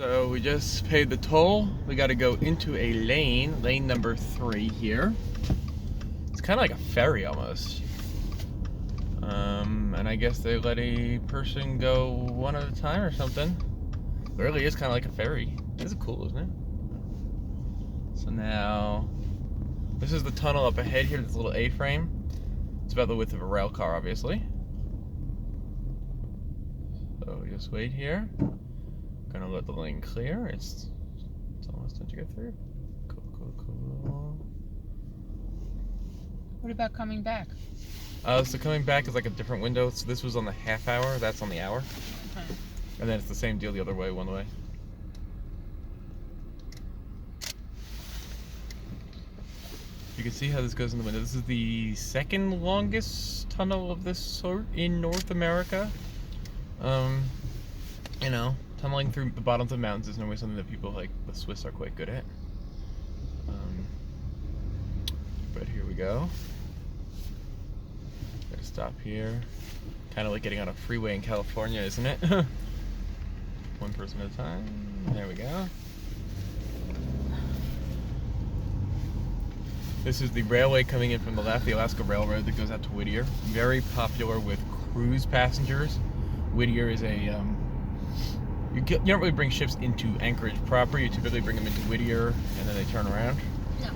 So we just paid the toll. We got to go into a lane number 3 here. It's kind of like a ferry almost. And I guess they let a person go one at a time or something. It really is kind of like a ferry. This is cool, isn't it? So now, this is the tunnel up ahead here, this little A-frame. It's about the width of a rail car, obviously. So just wait here. Gonna let the lane clear. It's almost done to get through. Cool. What about coming back? So coming back is like a different window. So this was on the half hour, that's on the hour. Okay. And then it's the same deal the other way, one way. You can see how this goes in the window. This is the second longest tunnel of this sort in North America. You know, tunneling through the bottoms of mountains is normally something that people like the Swiss are quite good at. But here we go. Gotta stop here. Kind of like getting on a freeway in California, isn't it? One person at a time. There we go. This is the railway coming in from the left, the Alaska Railroad that goes out to Whittier. Very popular with cruise passengers. Whittier is a, you don't really bring ships into Anchorage proper. You typically bring them into Whittier and then they turn around. No.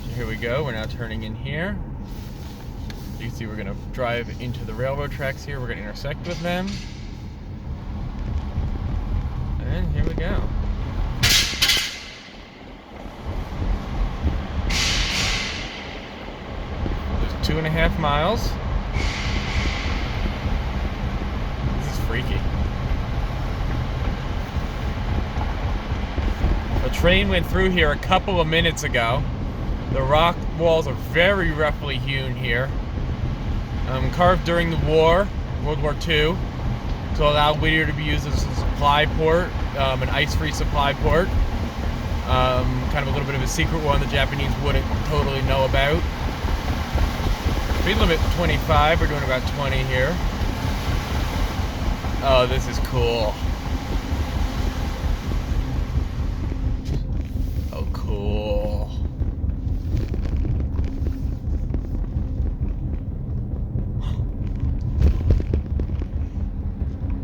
So here we go. We're now turning in here. You can see we're going to drive into the railroad tracks here. We're going to intersect with them. And here we go. There's 2.5 miles. This is freaky. A train went through here a couple of minutes ago. The rock walls are very roughly hewn here. Carved during the war, World War II, to allow Whittier to be used as a supply port, an ice-free supply port. Kind of a little bit of a secret one the Japanese wouldn't totally know about. Speed limit 25, we're doing about 20 here. Oh, this is cool. Oh, cool.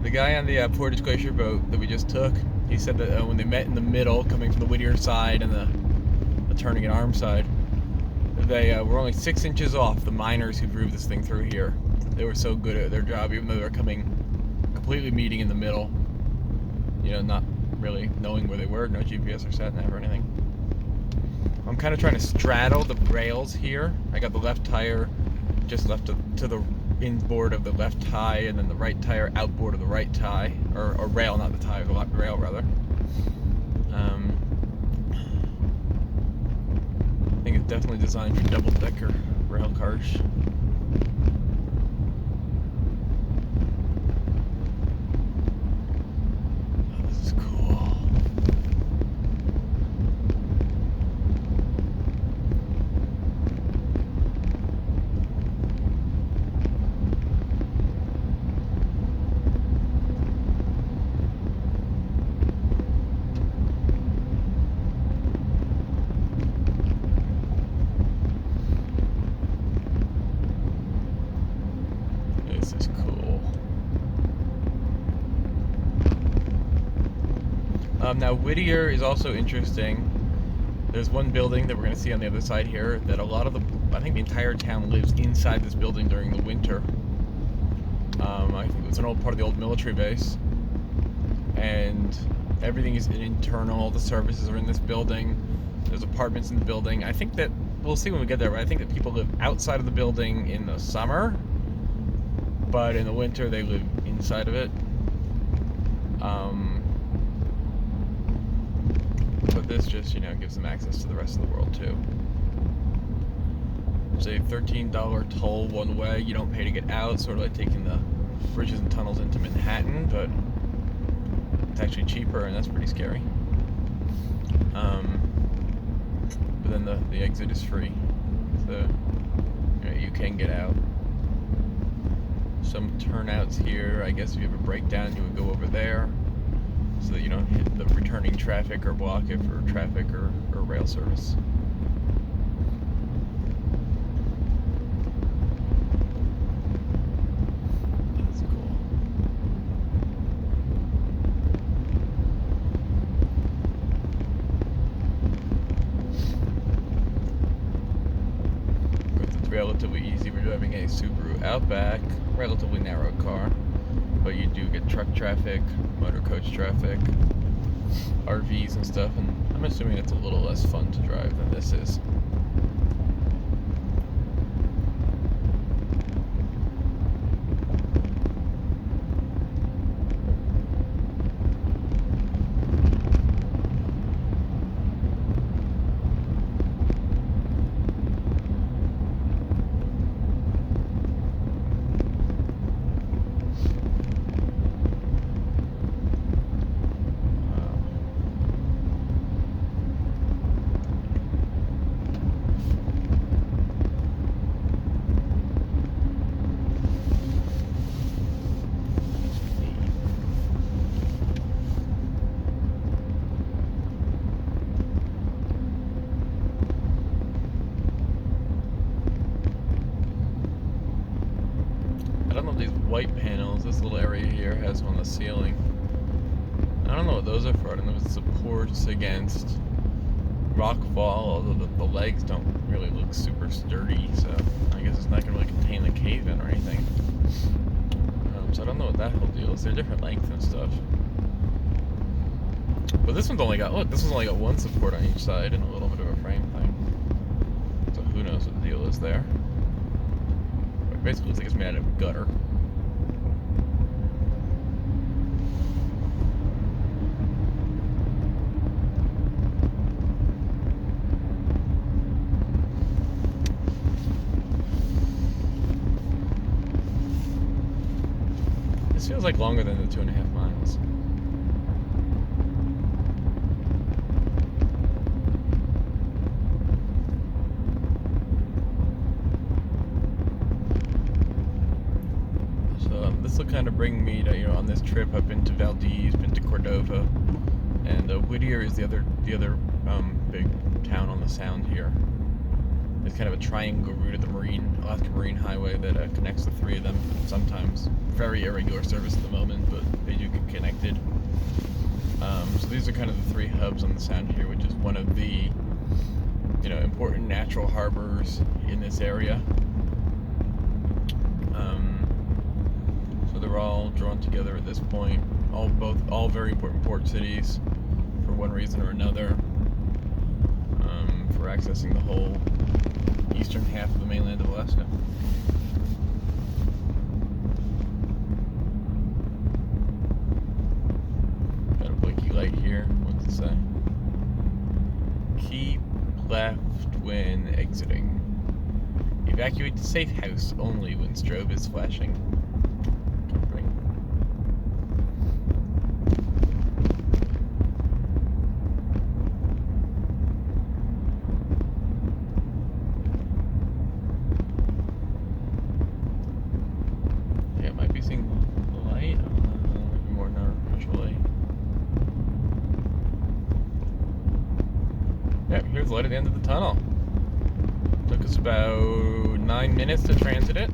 The guy on the Portage Glacier boat that we just took, he said that when they met in the middle, coming from the Whittier side and the turning and arm side, they were only 6 inches off the miners who drove this thing through here. They were so good at their job, even though they were coming completely meeting in the middle. You know, not really knowing where they were, no GPS or sat nav or anything. I'm kind of trying to straddle the rails here. I got the left tire just left to the inboard of the left tie, and then the right tire outboard of the right tie, or rail, not the tire, the rail rather. I think it's definitely designed for double-decker rail cars. Oh, this is cool. This is cool. Now Whittier is also interesting. There's one building that we're going to see on the other side here that a lot of I think the entire town lives inside this building during the winter. I think it's an old part of the old military base. And everything is internal, all the services are in this building. There's apartments in the building. I think that, we'll see when we get there, but I think that people live outside of the building in the summer. But in the winter, they live inside of it. But this just, you know, gives them access to the rest of the world, too. There's a $13 toll one way. You don't pay to get out, sort of like taking the bridges and tunnels into Manhattan, but it's actually cheaper, and that's pretty scary. But then the exit is free, so you know, you can get out. some turnouts here. I guess if you have a breakdown, you would go over there so that you don't hit the returning traffic or block it for traffic or rail service. That's cool. It's relatively easy. We're driving a Subaru Outback, relatively narrow car, but you do get truck traffic, motor coach traffic, RVs and stuff, and I'm assuming it's a little less fun to drive than this is. I don't know these white panels. This little area here has on the ceiling. I don't know what those are for. I don't know if it's supports against rock fall, although the legs don't really look super sturdy, so I guess it's not going to really contain the cave-in or anything. So I don't know what that whole deal is. They're different lengths and stuff. But this one's only got, look, this one's only got one support on each side and a little bit of a frame thing. So who knows what the deal is there. But basically, looks like it's made out of gutter. This feels like longer than the 2.5 miles. So this will kind of bring me to, on this trip I've been to Valdez, been to Cordova, and Whittier is the other big town on the sound here. It's kind of a triangle route of the Alaska Marine Highway that connects the three of them. Sometimes very irregular service at the moment, but they do get connected. So these are kind of the three hubs on the sound here, which is one of the important natural harbors in this area. So they're all drawn together at this point. All very important port cities for one reason or another. For accessing the whole eastern half of the mainland of Alaska. Got a blinky light here. What's it say? Keep left when exiting. Evacuate to safe house only when strobe is flashing. Comforting. Here's the light at the end of the tunnel. Took us about 9 minutes to transit it,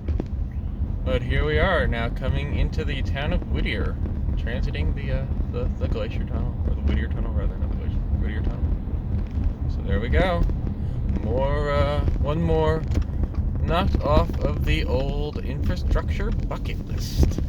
but here we are now coming into the town of Whittier, transiting the Glacier Tunnel, or the Whittier Tunnel rather, not the Whittier Tunnel. So there we go. One more knocked off of the old infrastructure bucket list.